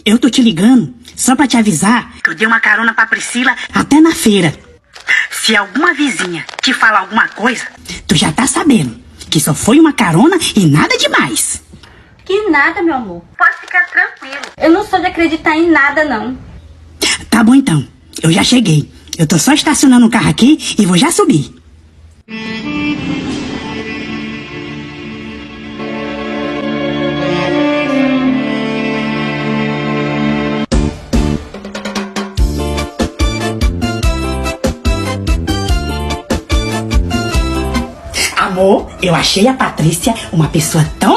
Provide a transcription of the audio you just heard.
eu tô te ligando só pra te avisar que eu dei uma carona pra Priscila até na feira. Se alguma vizinha te falar alguma coisa, tu já tá sabendo que só foi uma carona e nada demais. Que nada, meu amor. Pode ficar tranquilo. Eu não sou de acreditar em nada, não. Tá bom então, eu já cheguei. Eu tô só estacionando o carro aqui e vou já subir. Amor, eu achei a Patrícia uma pessoa tão